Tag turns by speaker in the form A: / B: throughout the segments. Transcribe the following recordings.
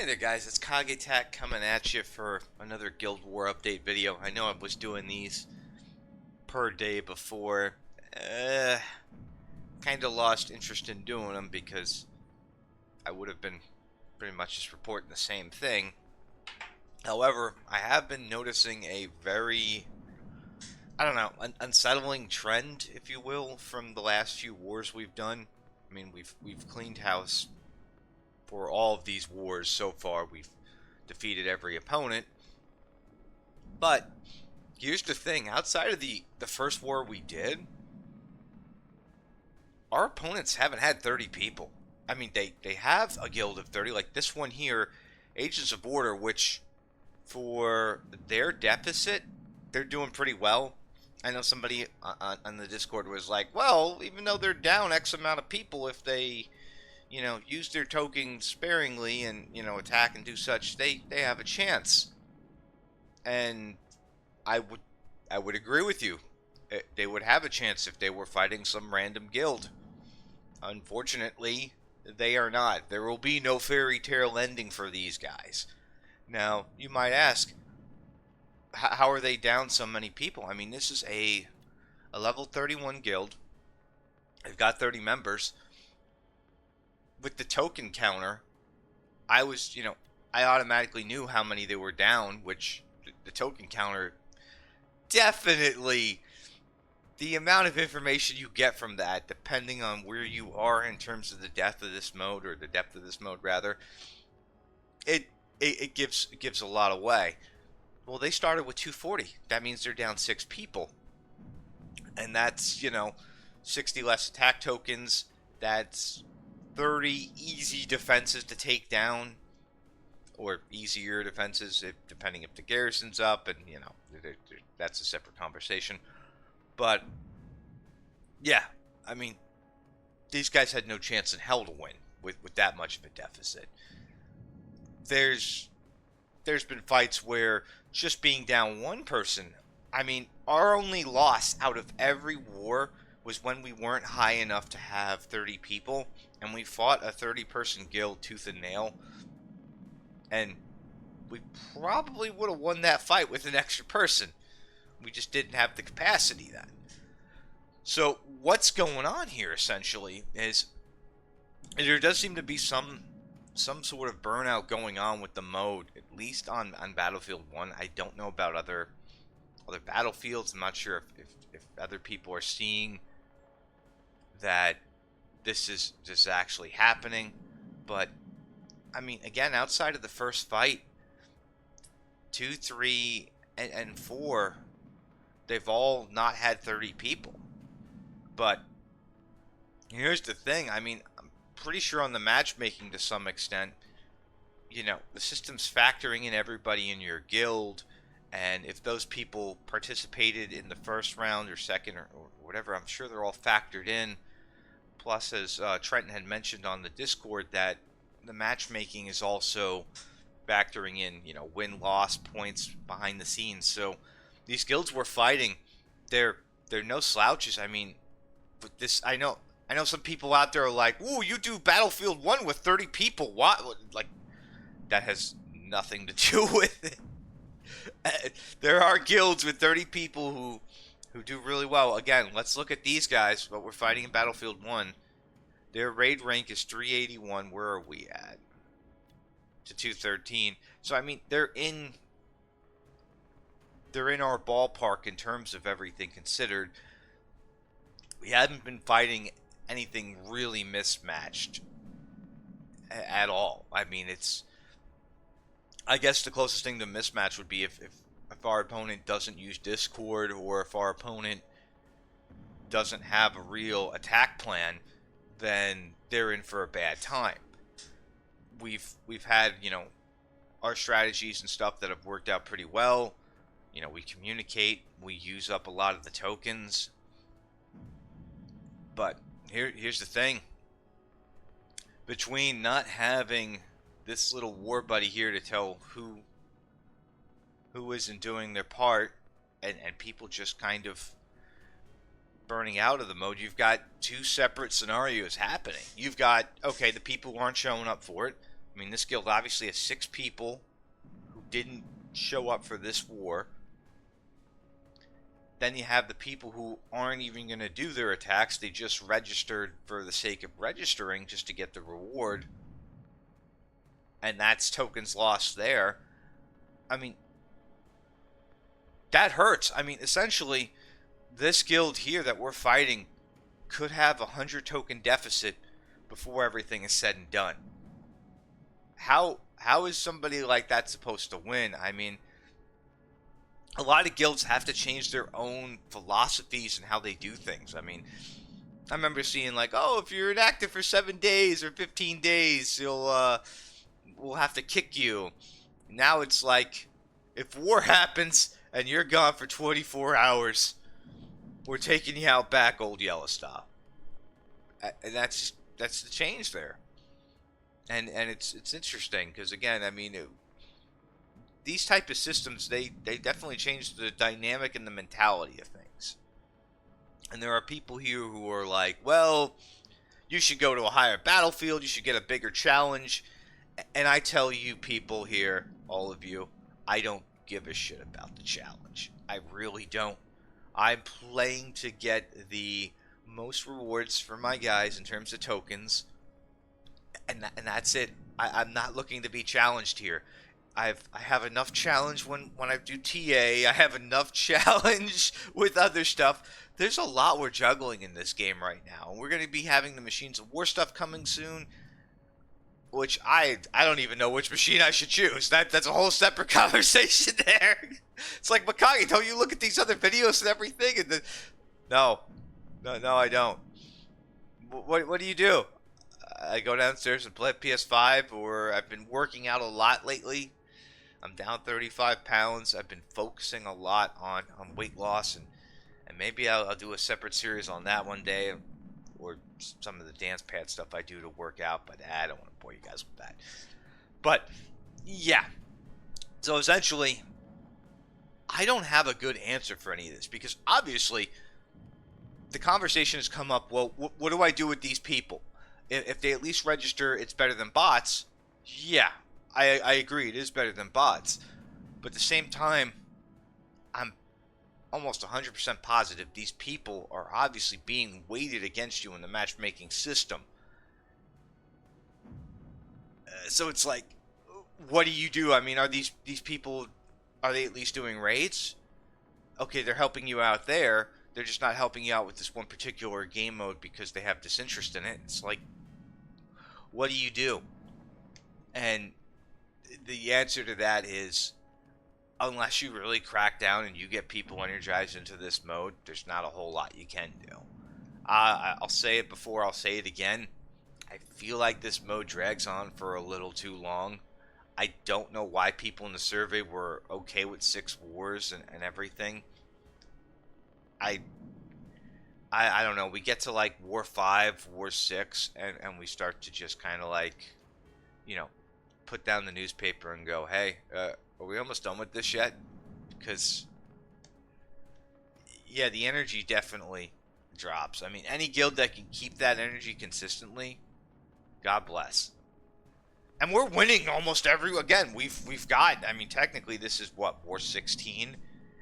A: Hey there guys, it's Kagetak coming at you for another Guild War update video. I know I was doing these per day before. Kind of lost interest in doing them because I would have been pretty much just reporting the same thing. However, I have been noticing a very, I don't know, unsettling trend, if you will, from the last few wars we've done. I mean, we've cleaned house for all of these wars so far. We've defeated every opponent. But here's the thing, outside of the first war we did, our opponents haven't had 30 people. I mean, they have a guild of 30, like this one here, Agents of Order, which for their deficit, they're doing pretty well. I know somebody on the Discord was like, well, even though they're down X amount of people, if they use their tokens sparingly and, attack and do such, they have a chance. And I would agree with you. They would have a chance if they were fighting some random guild. Unfortunately, they are not. There will be no fairy tale ending for these guys. Now, you might ask, how are they down so many people? I mean, this is a level 31 guild. They've got 30 members. With the token counter, I automatically knew how many they were down, which the token counter definitely, the amount of information you get from that, depending on where you are in terms of the depth of this mode, or the depth of this mode rather, it gives a lot away. Well, they started with 240. That means they're down 6 people. And that's, 60 less attack tokens. That's 30 easy defenses to take down, or easier defenses, depending if the garrison's up, and that's a separate conversation. But yeah, I mean, these guys had no chance in hell to win with that much of a deficit. There's been fights where just being down one person, I mean, our only loss out of every war was when we weren't high enough to have 30 people, and we fought a 30-person guild tooth and nail, and we probably would have won that fight with an extra person. We just didn't have the capacity then. So what's going on here essentially is there does seem to be some sort of burnout going on with the mode, at least on Battlefield 1. I don't know about other battlefields. I'm not sure if other people are seeing that this is actually happening. But I mean, again, outside of the first fight, 2, 3, and 4, they've all not had 30 people. But here's the thing, I mean, I'm pretty sure on the matchmaking to some extent, the system's factoring in everybody in your guild, and if those people participated in the first round or second or whatever, I'm sure they're all factored in. Plus, as Trenton had mentioned on the Discord, that the matchmaking is also factoring in, win-loss points behind the scenes. So these guilds we're fighting, they're no slouches. I mean, with this, I know some people out there are like, "Ooh, you do Battlefield 1 with 30 people? What?" Like, that has nothing to do with it. There are guilds with 30 people who do really well. Again, let's look at these guys, what we're fighting in Battlefield 1. Their raid rank is 381. Where are we at? To 213. So, I mean, they're in our ballpark in terms of everything considered. We haven't been fighting anything really mismatched at all. I mean, I guess the closest thing to mismatch would be if our opponent doesn't use Discord, or if our opponent doesn't have a real attack plan, then they're in for a bad time. We've had, our strategies and stuff that have worked out pretty well. We communicate, we use up a lot of the tokens. But here's the thing. Between not having this little war buddy here to tell who isn't doing their part, and people just kind of burning out of the mode, you've got two separate scenarios happening. You've got, okay, the people who aren't showing up for it, I mean, this guild obviously has 6 people who didn't show up for this war. Then you have the people who aren't even going to do their attacks. They just registered for the sake of registering just to get the reward. And that's tokens lost there. I mean, that hurts. I mean, essentially, this guild here that we're fighting could have a 100 token deficit before everything is said and done. How is somebody like that supposed to win? I mean, a lot of guilds have to change their own philosophies and how they do things. I mean, I remember seeing like, oh, if you're inactive for 7 days or 15 days, we'll have to kick you. Now it's like, if war happens and you're gone for 24 hours, we're taking you out back, old yellow style. And that's the change there. And it's interesting because, again, I mean, these type of systems, they definitely change the dynamic and the mentality of things. And there are people here who are like, well, you should go to a higher battlefield, you should get a bigger challenge. And I tell you people here, all of you, I don't give a shit about the challenge. I really don't. I'm playing to get the most rewards for my guys in terms of tokens. And that's it. I'm not looking to be challenged here. I have enough challenge when I do TA. I have enough challenge with other stuff. There's a lot we're juggling in this game right now. We're going to be having the Machines of War stuff coming soon, which I don't even know which machine I should choose. That's a whole separate conversation there. It's like, Mikage, don't you look at these other videos and everything? And no, I don't. What do you do? I go downstairs and play PS5, or I've been working out a lot lately. I'm down 35 pounds. I've been focusing a lot on weight loss, and maybe I'll do a separate series on that one day, or some of the dance pad stuff I do to work out, but I don't want to bore you guys with that. But, yeah. So, essentially, I don't have a good answer for any of this, because obviously, the conversation has come up, well, what do I do with these people? If they at least register, it's better than bots. Yeah, I agree, it is better than bots. But at the same time, I'm almost 100% positive these people are obviously being weighted against you in the matchmaking system. So it's like, what do you do? I mean, are these people, are they at least doing raids? Okay, they're helping you out there. They're just not helping you out with this one particular game mode because they have disinterest in it. It's like, what do you do? And the answer to that is, unless you really crack down and you get people energized into this mode, there's not a whole lot you can do. I'll say it before, I'll say it again. I feel like this mode drags on for a little too long. I don't know why people in the survey were okay with 6 wars and everything. I don't know. We get to like War 5, War 6, and we start to just kind of like, you know, put down the newspaper and go, hey, are we almost done with this yet? Because, yeah, the energy definitely drops. I mean, any guild that can keep that energy consistently, God bless. And we're winning almost again, we've got, I mean, technically this is what, War 16,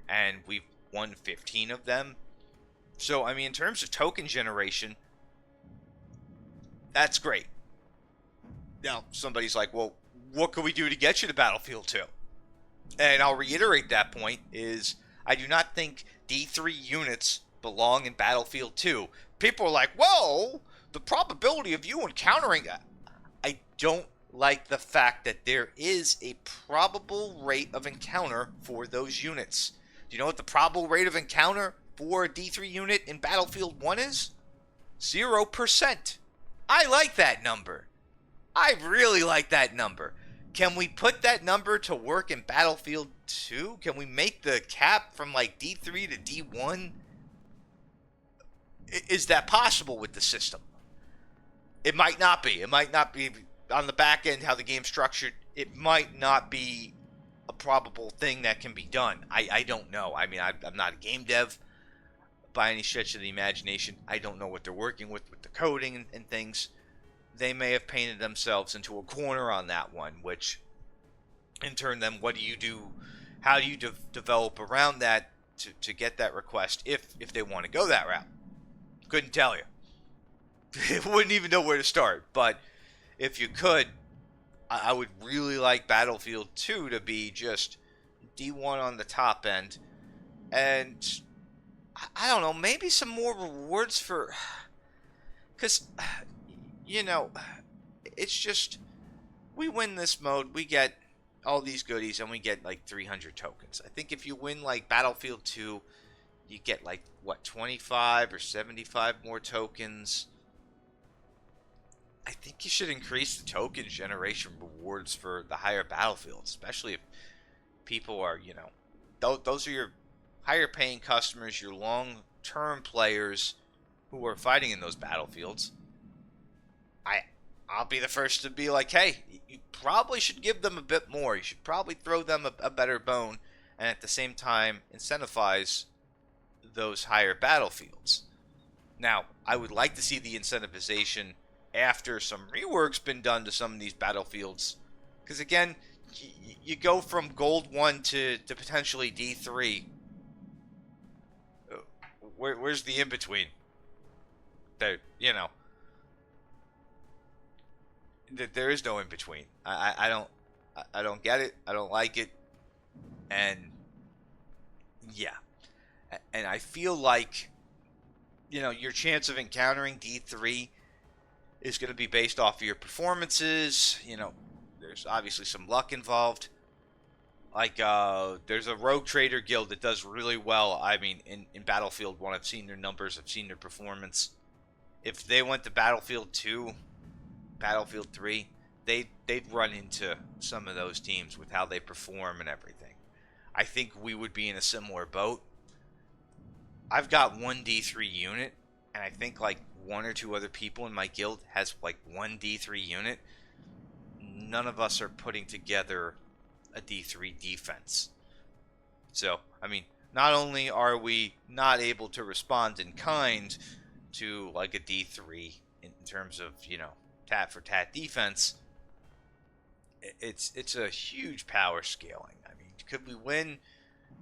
A: and we've won 15 of them. So, I mean, in terms of token generation, that's great. Now, somebody's like, well, what can we do to get you to Battlefield 2? And I'll reiterate that point is, I do not think D3 units belong in Battlefield 2. People are like, well, the probability of you encountering that. I don't like the fact that there is a probable rate of encounter for those units. Do you know what the probable rate of encounter for a D3 unit in Battlefield 1 is? 0%. I like that number. I really like that number. Can we put that number to work in Battlefield 2? Can we make the cap from like D3 to D1? Is that possible with the system? It might not be. It might not be on the back end, how the game's structured. It might not be a probable thing that can be done. I don't know. I mean, I'm not a game dev by any stretch of the imagination. I don't know what they're working with the coding and things. they may have painted themselves into a corner on that one, which in turn, then what do you do? How do you develop around that to get that request if they want to go that route? Couldn't tell you. Wouldn't even know where to start. But if you could, I would really like Battlefield 2 to be just D1 on the top end. And I don't know, maybe some more rewards for... Because, you know, it's just... We win this mode, we get all these goodies, and we get like 300 tokens. I think if you win like Battlefield 2, you get like, what, 25 or 75 more tokens. I think you should increase the token generation rewards for the higher battlefields, especially if people are, you know, those are your higher paying customers, your long-term players who are fighting in those battlefields. I'll be the first to be like, hey, you probably should give them a bit more. You should probably throw them a better bone, and at the same time incentivize those higher battlefields. Now, I would like to see the incentivization after some rework's been done to some of these battlefields, because again, you go from Gold 1 to potentially D3. Where's the in-between? There, you know, there is no in-between. I don't get it. I don't like it. And yeah. And I feel like, you know, your chance of encountering D3 is going to be based off of your performances. You know, there's obviously some luck involved. Like, there's a Rogue Trader Guild that does really well. I mean, in Battlefield 1, I've seen their numbers, I've seen their performance. If they went to Battlefield 2, Battlefield 3, they'd run into some of those teams with how they perform and everything. I think we would be in a similar boat. I've got one D3 unit, and I think like one or two other people in my guild has like one D3 unit. None of us are putting together a D3 defense. So, I mean, not only are we not able to respond in kind to like a D3 in terms of, you know, tat for tat defense, it's a huge power scaling. I mean, could we win,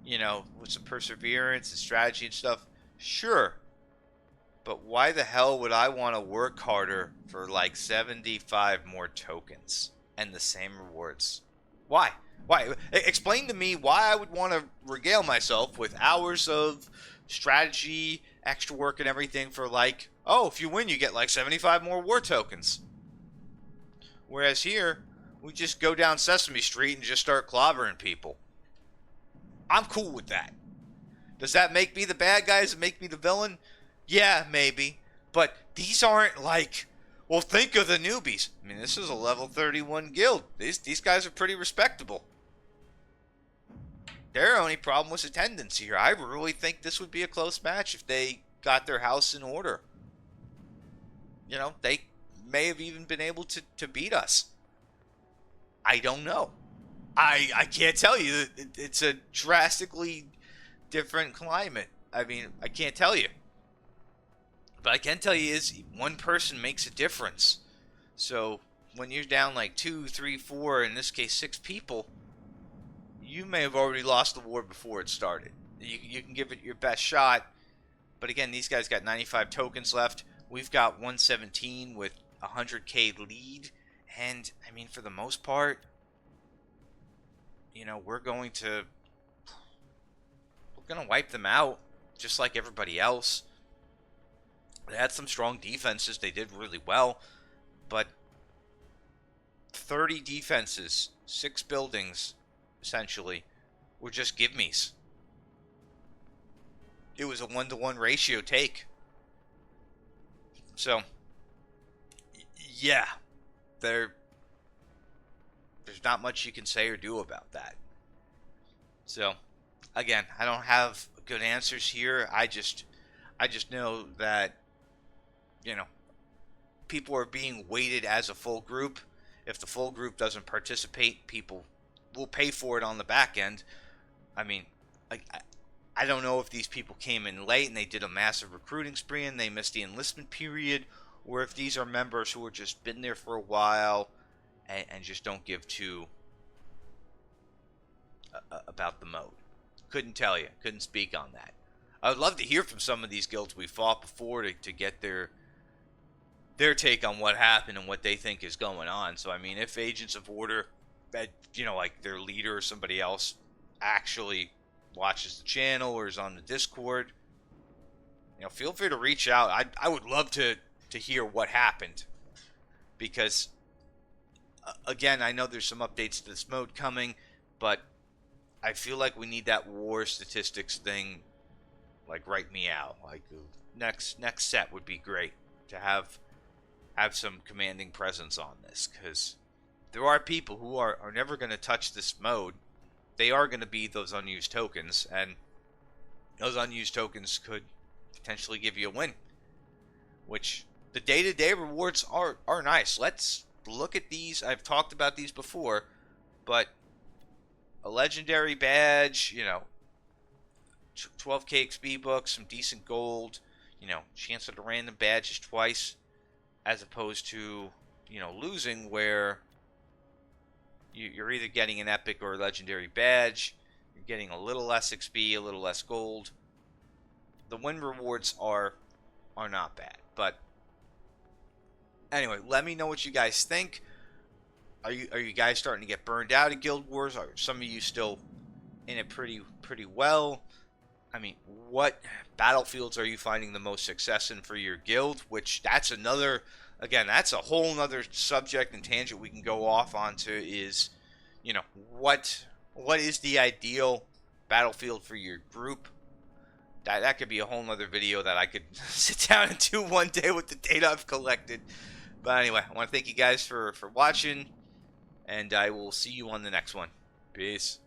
A: you know, with some perseverance and strategy and stuff? Sure. But why the hell would I want to work harder for like 75 more tokens and the same rewards? Why? Why? Explain to me why I would want to regale myself with hours of strategy, extra work and everything for like, oh, if you win, you get like 75 more war tokens. Whereas here, we just go down Sesame Street and just start clobbering people. I'm cool with that. Does that make me the bad guy? Does it make me the villain? Yeah, maybe. But these aren't like, well, think of the newbies. I mean, this is a level 31 guild. These guys are pretty respectable. Their only problem was attendance here. I really think this would be a close match if they got their house in order. You know, they may have even been able to beat us. I don't know. I can't tell you. It's a drastically different climate. I mean, I can't tell you. But I can tell you is one person makes a difference. So when you're down like 2, 3, 4, in this case 6 people, you may have already lost the war before it started. You can give it your best shot. But again, these guys got 95 tokens left. We've got 117 with 100k lead. And, I mean, for the most part, you know, we're going to wipe them out, just like everybody else. They had some strong defenses. They did really well. But 30 defenses, 6 buildings, essentially, were just give-me's. It was a 1-to-1 ratio take. So, yeah, there's not much you can say or do about that. So, again, I don't have good answers here. I just know that, you know, people are being weighted as a full group. If the full group doesn't participate, people will pay for it on the back end. I mean, I don't know if these people came in late and they did a massive recruiting spree and they missed the enlistment period, or if these are members who have just been there for a while and just don't give two about the mode. Couldn't tell you. Couldn't speak on that. I would love to hear from some of these guilds we fought before to get their take on what happened and what they think is going on. So, I mean, if Agents of Order, like their leader or somebody else actually watches the channel or is on the Discord, feel free to reach out. I would love to hear what happened. Because, again, I know there's some updates to this mode coming, but I feel like we need that war statistics thing, like, right meow. Like, next set would be great to have some commanding presence on this, because there are people who are never going to touch this mode. They are going to be those unused tokens, and those unused tokens could potentially give you a win, which the day-to-day rewards are nice. Let's look at these. I've talked about these before, but a legendary badge, 12k XP books, some decent gold, chance at a random badge is twice, as opposed to, losing where you're either getting an epic or a legendary badge, you're getting a little less XP, a little less gold. The win rewards are not bad, but anyway, let me know what you guys think. Are you guys starting to get burned out at Guild Wars? Are some of you still in it pretty well? I mean, what battlefields are you finding the most success in for your guild? Which, that's another, again, that's a whole nother subject and tangent we can go off onto, is, what is the ideal battlefield for your group? That could be a whole nother video that I could sit down and do one day with the data I've collected. But anyway, I want to thank you guys for watching, and I will see you on the next one. Peace.